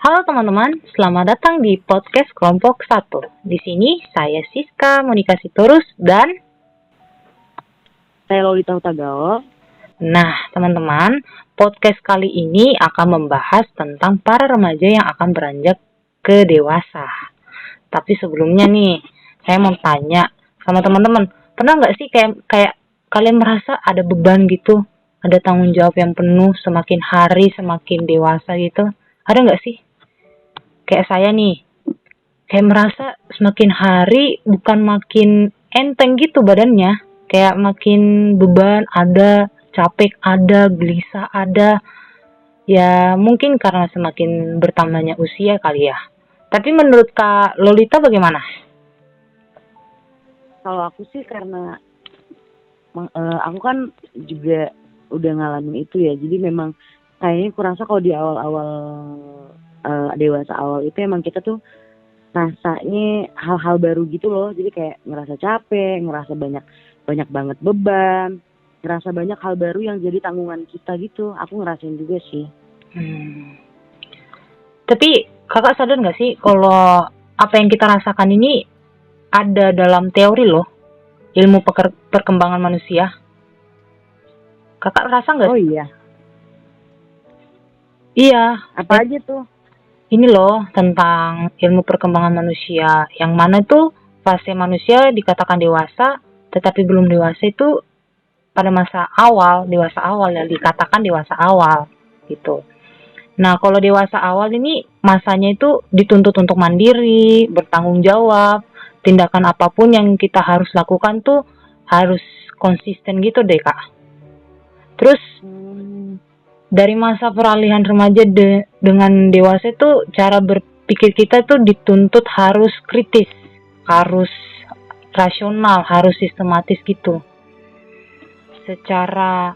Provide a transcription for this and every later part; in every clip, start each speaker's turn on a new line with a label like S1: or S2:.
S1: Halo teman-teman, selamat datang di podcast kelompok 1. Di sini saya Siska Monika Sitorus dan
S2: Saya Lolita Hutagawa.
S1: Nah, teman-teman, podcast kali ini akan membahas tentang para remaja yang akan beranjak ke dewasa. Tapi sebelumnya nih, saya mau tanya sama teman-teman, pernah nggak sih kayak kalian merasa ada beban gitu, ada tanggung jawab yang penuh semakin hari semakin dewasa gitu? Ada nggak sih? Kayak saya nih, kayak merasa semakin hari bukan makin enteng gitu badannya, kayak makin beban ada, capek ada, gelisah ada. Ya mungkin karena semakin bertambahnya usia kali ya. Tapi menurut Kak Lolita bagaimana?
S2: Kalau aku sih karena aku kan juga udah ngalamin itu ya. Jadi memang kayaknya kurasa kalau di awal-awal dewasa awal itu emang kita tuh rasanya hal-hal baru gitu loh. Jadi kayak ngerasa capek, ngerasa banyak banget beban, ngerasa banyak hal baru yang jadi tanggungan kita gitu. Aku ngerasain juga sih.
S1: Tapi kakak sadar nggak sih kalau apa yang kita rasakan ini ada dalam teori loh, ilmu perkembangan manusia. Kakak rasa nggak?
S2: Oh iya,
S1: Iya,
S2: apa aja tuh?
S1: ini loh tentang ilmu perkembangan manusia, yang mana tuh fase manusia dikatakan dewasa, tetapi belum dewasa itu pada dewasa awal ya, dikatakan dewasa awal gitu. Nah, kalau dewasa awal ini masanya itu dituntut untuk mandiri, bertanggung jawab, tindakan apapun yang kita harus lakukan tuh harus konsisten gitu deh, Kak. Terus dari masa peralihan remaja dengan dewasa itu cara berpikir kita itu dituntut harus kritis, harus rasional, harus sistematis gitu. Secara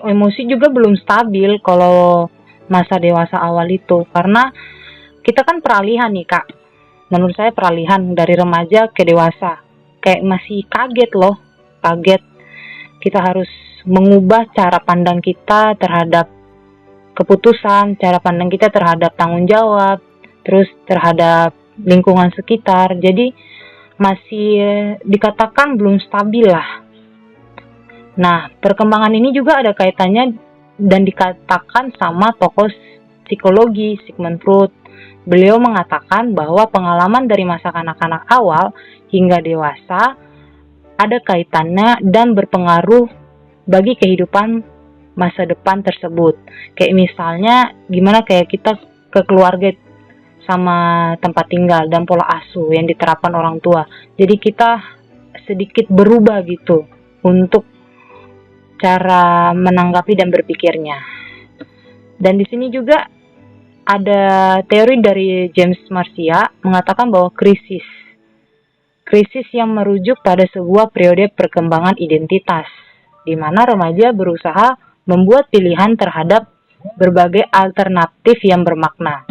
S1: emosi juga belum stabil kalau masa dewasa awal itu, karena kita kan peralihan nih Kak. Menurut saya peralihan dari remaja ke dewasa, kayak masih kaget loh, kaget. Kita harus mengubah cara pandang kita terhadap keputusan, cara pandang kita terhadap tanggung jawab, terus terhadap lingkungan sekitar. Jadi masih dikatakan belum stabil lah. Nah, perkembangan ini juga ada kaitannya dan dikatakan sama tokoh psikologi Sigmund Freud. Beliau mengatakan bahwa pengalaman dari masa kanak-kanak awal hingga dewasa ada kaitannya dan berpengaruh bagi kehidupan masa depan tersebut. Kayak misalnya gimana kayak kita ke keluarga sama tempat tinggal dan pola asuh yang diterapkan orang tua. Jadi kita sedikit berubah gitu untuk cara menanggapi dan berpikirnya. Dan di sini juga ada teori dari James Marcia mengatakan bahwa krisis yang merujuk pada sebuah periode perkembangan identitas, di mana remaja berusaha membuat pilihan terhadap berbagai alternatif yang bermakna.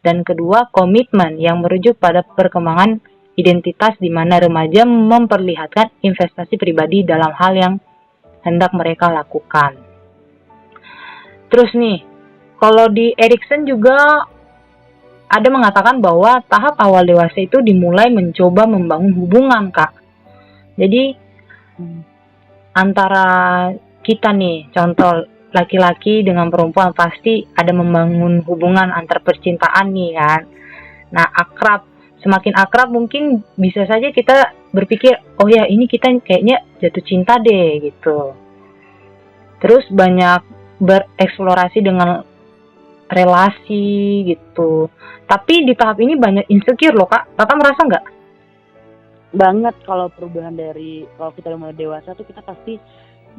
S1: Dan kedua, komitmen yang merujuk pada perkembangan identitas di mana remaja memperlihatkan investasi pribadi dalam hal yang hendak mereka lakukan. Terus nih, kalau di Erikson juga ada mengatakan bahwa tahap awal dewasa itu dimulai mencoba membangun hubungan, Kak. Jadi antara kita nih, contoh laki-laki dengan perempuan pasti ada membangun hubungan antar percintaan nih kan. Nah, semakin akrab mungkin bisa saja kita berpikir, oh ya ini kita kayaknya jatuh cinta deh gitu. Terus banyak bereksplorasi dengan relasi gitu. Tapi di tahap ini banyak insecure loh Kak. Kakak merasa nggak?
S2: Banget. Kalau perubahan kalau kita mulai dewasa tuh kita pasti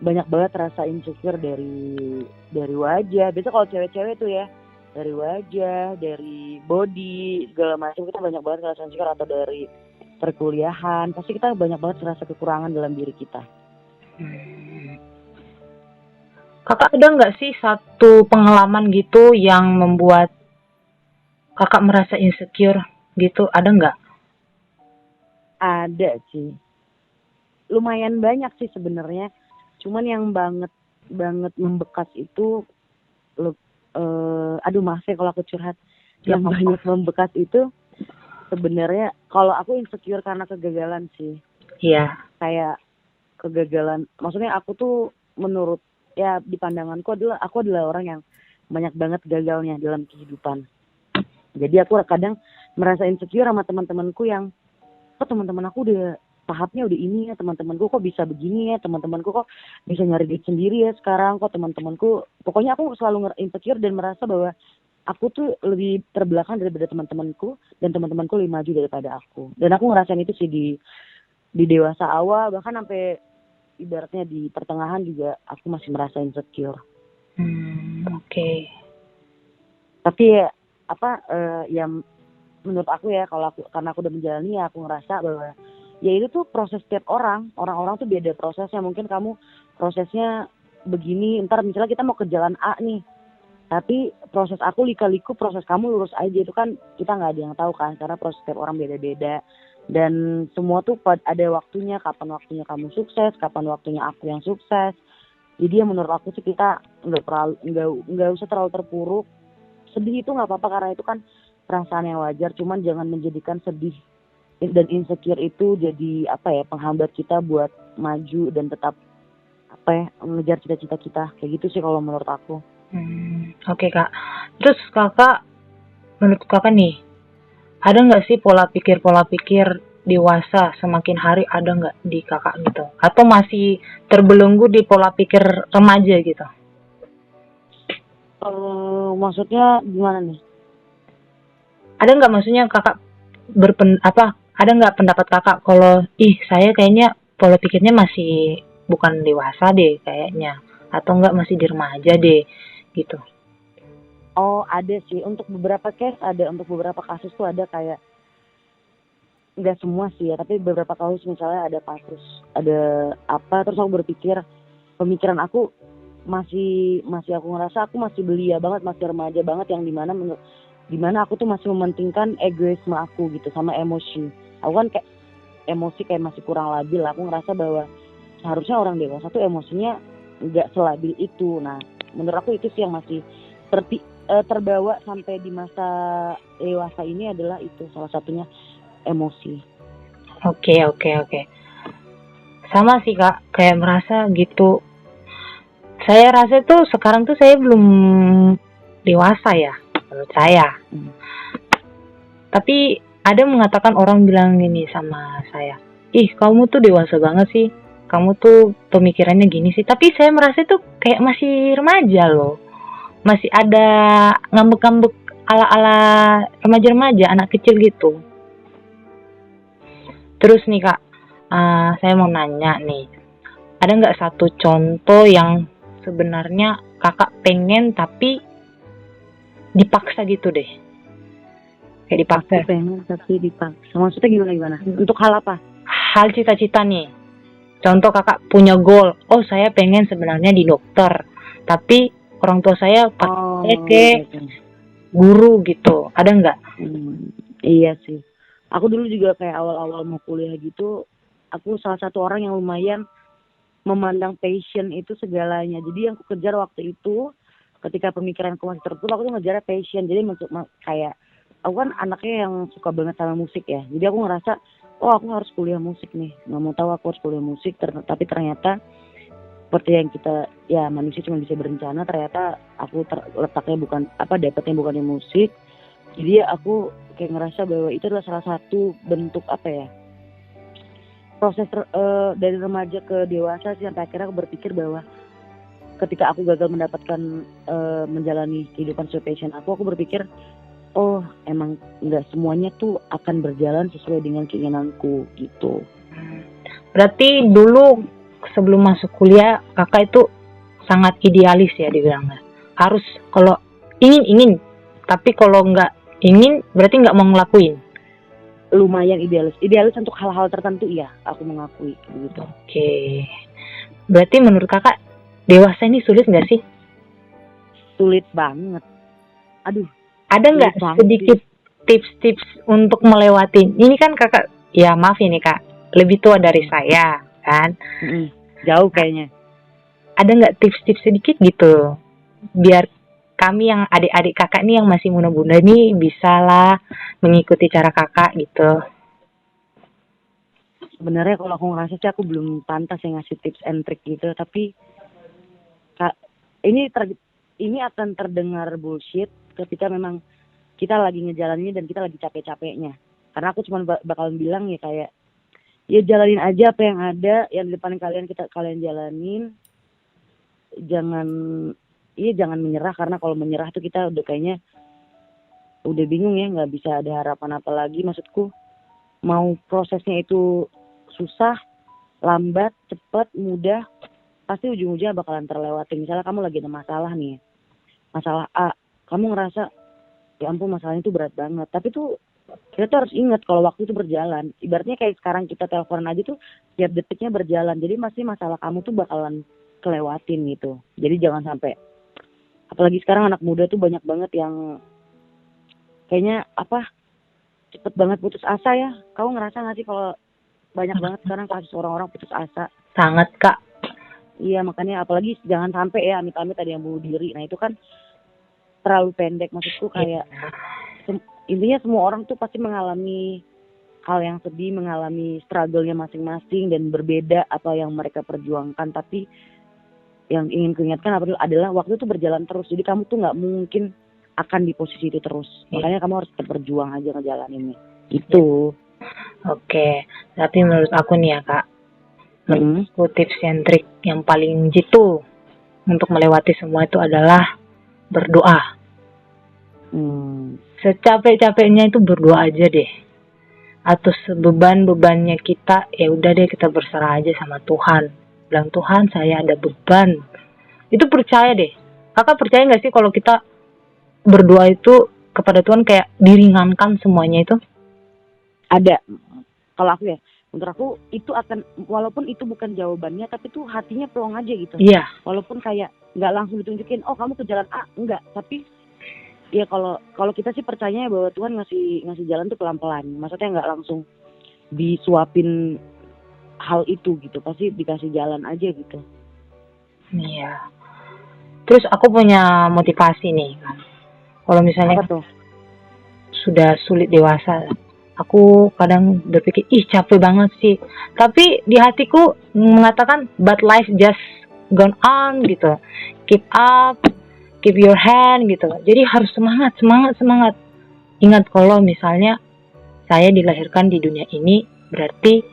S2: banyak banget rasa insecure dari wajah. Biasa kalau cewek-cewek tuh ya, dari wajah, dari body, segala macam kita banyak banget rasa insecure, atau dari perkuliahan. Pasti kita banyak banget rasa kekurangan dalam diri kita.
S1: Kakak ada nggak sih satu pengalaman gitu yang membuat kakak merasa insecure gitu? Ada nggak?
S2: Ada sih. Lumayan banyak sih sebenarnya. Cuman yang banget membekas itu aduh maaf ya kalau aku curhat,
S1: Gak
S2: yang
S1: apa-apa.
S2: banyak membekas itu sebenarnya kalau aku insecure karena kegagalan sih.
S1: Iya.
S2: Kayak kegagalan, maksudnya aku tuh menurut ya di pandanganku aku adalah orang yang banyak banget gagalnya dalam kehidupan. Jadi aku kadang merasa insecure sama teman-temanku yang kok teman-teman aku udah tahapnya udah ini ya, teman-temanku kok bisa begini ya, teman-temanku kok bisa nyari duit sendiri ya sekarang, kok teman-temanku, pokoknya aku selalu insecure dan merasa bahwa aku tuh lebih terbelakang daripada teman-temanku dan teman-temanku lebih maju daripada aku. Dan aku ngerasain itu sih di dewasa awal, bahkan sampai ibaratnya di pertengahan juga aku masih merasa insecure.
S1: Oke.
S2: Tapi ya ya menurut aku ya, kalau aku karena aku udah menjalani ya aku ngerasa bahwa ya itu tuh proses setiap orang-orang tuh beda prosesnya. Mungkin kamu prosesnya begini, ntar misalnya kita mau ke jalan A nih, tapi proses aku lika-liku, proses kamu lurus aja, itu kan kita nggak ada yang tahu kan, karena proses setiap orang beda-beda dan semua tuh ada waktunya, kapan waktunya kamu sukses, kapan waktunya aku yang sukses. Jadi ya menurut aku sih kita nggak usah terlalu terpuruk. Sedih itu nggak apa-apa karena itu kan perasaan yang wajar, cuman jangan menjadikan sedih dan insecure itu jadi penghambat kita buat maju dan tetap mengejar cita-cita kita. Kayak gitu sih kalau menurut aku.
S1: Oke Kak. Terus Kakak, menurut Kakak nih, ada nggak sih pola pikir dewasa semakin hari, ada nggak di Kakak gitu? Atau masih terbelenggu di pola pikir remaja gitu?
S2: Maksudnya gimana nih?
S1: Ada nggak, maksudnya Kakak ada nggak pendapat Kakak kalau saya kayaknya pola pikirnya masih bukan dewasa deh kayaknya, atau enggak masih di remaja deh gitu?
S2: Oh ada sih, untuk beberapa case ada, untuk beberapa kasus tuh ada, kayak nggak semua sih ya, tapi beberapa kasus misalnya ada kasus ada terus aku berpikir, pemikiran aku masih aku ngerasa aku masih belia banget, masih remaja banget, yang dimana aku tuh masih mementingkan egoisme aku gitu sama emosi. Aku kan kayak emosi kayak masih kurang labil. Aku ngerasa bahwa seharusnya orang dewasa tuh emosinya nggak selabil itu. Nah menurut aku itu sih yang masih terbawa sampai di masa dewasa ini, adalah itu salah satunya, emosi.
S1: Oke. Sama sih Kak, kayak merasa gitu. Saya rasa tuh sekarang tuh saya belum dewasa ya, menurut saya. Tapi ada mengatakan, orang bilang gini sama saya, kamu tuh dewasa banget sih, kamu tuh pemikirannya gini sih. Tapi saya merasa tuh kayak masih remaja loh, masih ada ngambek-ngambek ala-ala remaja-remaja, anak kecil gitu. Terus nih Kak, saya mau nanya nih, ada nggak satu contoh yang sebenarnya Kakak pengen tapi dipaksa gitu deh? Kayak dipaksa.
S2: Aku pengen tapi dipaksa. Maksudnya gimana? Untuk hal apa?
S1: Hal cita-cita nih. Contoh Kakak punya goal, saya pengen sebenarnya di dokter, tapi orang tua saya pakai ke guru gitu. Ada nggak?
S2: Iya sih. Aku dulu juga kayak awal-awal mau kuliah gitu, aku salah satu orang yang lumayan memandang passion itu segalanya. Jadi yang aku kejar waktu itu, ketika pemikiranku masih tertutup, aku tuh ngejar passion. Jadi kayak aku kan anaknya yang suka banget sama musik ya. Jadi aku ngerasa, aku harus kuliah musik nih. Nggak mau tahu aku harus kuliah musik, tapi ternyata seperti yang manusia cuma bisa berencana, ternyata aku letaknya dapatnya bukan di musik. Jadi aku kayak ngerasa bahwa itu adalah salah satu bentuk proses dari remaja ke dewasa sih, sampai akhirnya aku berpikir bahwa ketika aku gagal mendapatkan menjalani kehidupan sesuai passion aku berpikir, emang nggak semuanya tuh akan berjalan sesuai dengan keinginanku gitu.
S1: Berarti dulu sebelum masuk kuliah Kakak itu sangat idealis ya dibilangnya. Harus kalau ingin, tapi kalau nggak ingin berarti nggak mau ngelakuin.
S2: Lumayan idealis untuk hal-hal tertentu, iya aku mengakui gitu.
S1: Oke. Berarti menurut Kakak dewasa ini sulit nggak sih?
S2: Sulit banget. Aduh.
S1: Ada nggak sedikit tips-tips untuk melewati? Ini kan Kakak, ya maaf ini Kak, lebih tua dari saya kan?
S2: Jauh kayaknya.
S1: Ada nggak tips-tips sedikit gitu biar kami yang adik-adik kakak nih yang masih muda-muda nih bisa lah mengikuti cara kakak gitu.
S2: Sebenarnya kalau aku ngerasa sih aku belum pantas yang ngasih tips and trick gitu, tapi Kak, ini akan terdengar bullshit ketika memang kita lagi ngejalaninnya dan kita lagi capek-capeknya. Karena aku cuma bakalan bilang ya kayak ya jalanin aja apa yang ada, yang di depan kalian jalanin. Jangan menyerah, karena kalau menyerah tuh kita udah kayaknya udah bingung ya, nggak bisa ada harapan apa lagi. Maksudku mau prosesnya itu susah, lambat, cepat, mudah, pasti ujung-ujungnya bakalan terlewati. Misalnya kamu lagi ada masalah nih, masalah A, kamu ngerasa ya ampun masalahnya itu berat banget, tapi tuh kita tuh harus ingat kalau waktu itu berjalan. Ibaratnya kayak sekarang kita teleponan aja tuh tiap detiknya berjalan, jadi pasti masalah kamu tuh bakalan kelewatin gitu. Jadi jangan sampai, apalagi sekarang anak muda tuh banyak banget yang kayaknya cepet banget putus asa ya. Kamu ngerasa gak sih kalau banyak banget sekarang kasus orang-orang putus asa?
S1: Sangat Kak.
S2: Iya, makanya apalagi jangan sampai ya amit-amit ada yang bunuh diri. Nah itu kan terlalu pendek. Maksudku kayak intinya semua orang tuh pasti mengalami hal yang sedih, mengalami struggle-nya masing-masing dan berbeda apa yang mereka perjuangkan. Tapi yang ingin kuingatkan adalah waktu itu berjalan terus. Jadi kamu tuh nggak mungkin akan di posisi itu terus. Makanya kamu harus tetap berjuang aja ngejalaninnya. Itu.
S1: Oke, tapi menurut aku nih ya Kak, menurutku tips and trik yang paling jitu untuk melewati semua itu adalah berdoa. Secapek-capeknya itu berdoa aja deh. Atau sebeban-bebannya kita, ya udah deh kita berserah aja sama Tuhan. Bilang Tuhan saya ada beban. Itu percaya deh. Kakak percaya nggak sih kalau kita berdoa itu kepada Tuhan kayak diringankan semuanya itu?
S2: Ada. Kalau aku ya, menurut aku itu akan, walaupun itu bukan jawabannya, tapi tuh hatinya plong aja gitu.
S1: Iya.
S2: Walaupun kayak nggak langsung ditunjukin, oh kamu ke jalan A, enggak. Tapi ya kalau kita sih percaya bahwa Tuhan ngasih jalan tuh pelan-pelan. Maksudnya nggak langsung disuapin hal itu gitu. Pasti dikasih jalan aja gitu.
S1: Iya. Terus aku punya motivasi nih kan. Kalau misalnya sudah sulit dewasa, aku kadang berpikir, ih capek banget sih. Tapi di hatiku mengatakan, but life just gone on gitu. Keep up, keep your hand gitu. Jadi harus semangat. Ingat kalau misalnya saya dilahirkan di dunia ini, berarti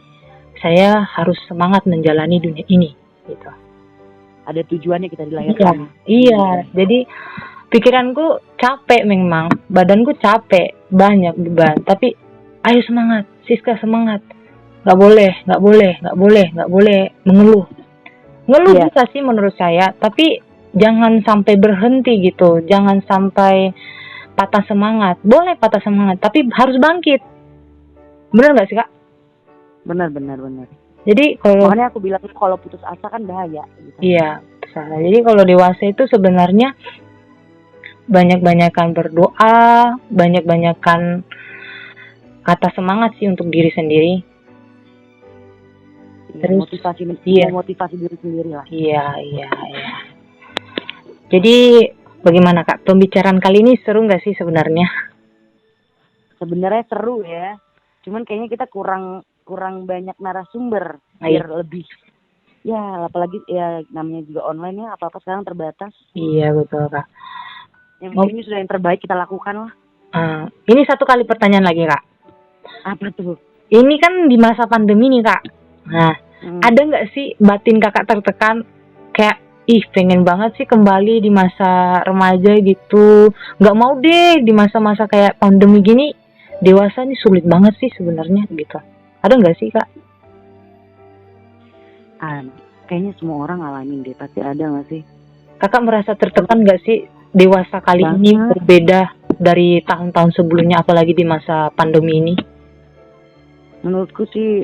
S1: saya harus semangat menjalani dunia ini gitu.
S2: Ada tujuannya kita dilahirkan.
S1: Iya. Jadi pikiranku capek memang, badanku capek, banyak beban. Tapi ayo semangat, Siska semangat. Gak boleh mengeluh. Ngeluh bisa sih menurut saya, tapi jangan sampai berhenti gitu. Jangan sampai patah semangat. Boleh patah semangat, tapi harus bangkit. Bener gak sih Kak?
S2: Benar.
S1: Jadi
S2: makanya aku bilang kalau putus asa kan bahaya gitu.
S1: Iya, salah. Jadi kalau dewasa itu sebenarnya banyak-banyakan berdoa, banyak-banyakan kata semangat sih untuk diri sendiri.
S2: Terus motivasi diri sendiri lah. Iya.
S1: Jadi bagaimana Kak? Pembicaraan kali ini seru nggak sih sebenarnya?
S2: Sebenarnya seru ya. Cuman kayaknya kita kurang banyak narasumber biar lebih. Ya, apalagi ya namanya juga online ya, apa-apa sekarang terbatas.
S1: Iya, betul Kak.
S2: Yang ini sudah yang terbaik kita lakukan lah.
S1: Ini satu kali pertanyaan lagi Kak.
S2: Apa tuh?
S1: Ini kan di masa pandemi nih Kak. Nah, ada nggak sih batin Kakak tertekan kayak pengen banget sih kembali di masa remaja gitu. Nggak mau deh di masa-masa kayak pandemi gini. Dewasa nih sulit banget sih sebenarnya gitu. Ada nggak sih Kak?
S2: Kayaknya semua orang ngalamin deh, pasti ada nggak sih?
S1: Kakak merasa tertekan nggak sih dewasa kali ini berbeda dari tahun-tahun sebelumnya, apalagi di masa pandemi ini?
S2: Menurutku sih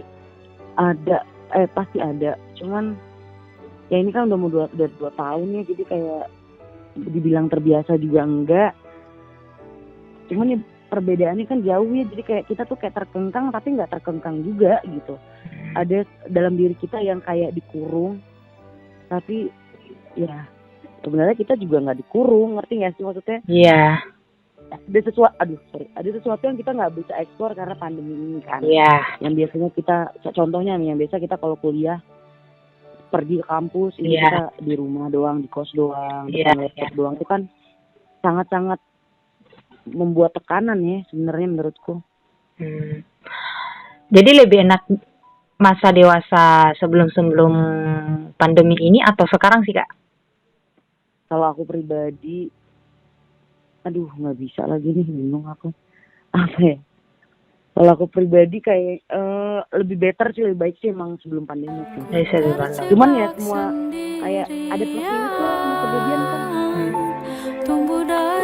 S2: ada, pasti ada. Cuman ya ini kan udah mau 2 tahun ya, jadi kayak dibilang terbiasa juga enggak. Cuman ya perbedaannya kan jauh ya, jadi kayak kita tuh kayak terkengkang tapi nggak terkengkang juga gitu. Ada dalam diri kita yang kayak dikurung, tapi ya sebenarnya kita juga nggak dikurung, ngerti nggak sih maksudnya?
S1: Iya.
S2: Ada sesuatu yang kita nggak bisa eksplor karena pandemi ini kan.
S1: Iya.
S2: Yang biasanya kita, contohnya nih, yang biasa kita kalau kuliah pergi ke kampus, ini
S1: Iya.
S2: kita di rumah doang, di kos doang,
S1: Iya,
S2: depan laptop doang, itu kan sangat-sangat membuat tekanan ya sebenarnya menurutku.
S1: Jadi lebih enak masa dewasa sebelum pandemi ini atau sekarang sih, Kak?
S2: Kalau aku pribadi, aduh nggak bisa lagi nih, bingung aku. Apa ya? Kalau aku pribadi kayak lebih better sih, lebih baik sih emang sebelum pandemi sih. Cuman ya semua kayak ada plus minus lah sama kejadian kan.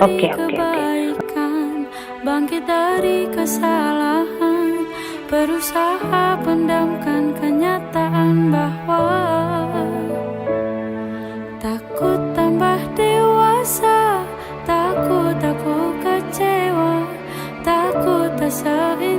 S1: Oke.
S3: Bangkit dari kesalahan, berusaha pendamkan kenyataan bahwa takut tambah dewasa, takut aku kecewa, takut tak seindah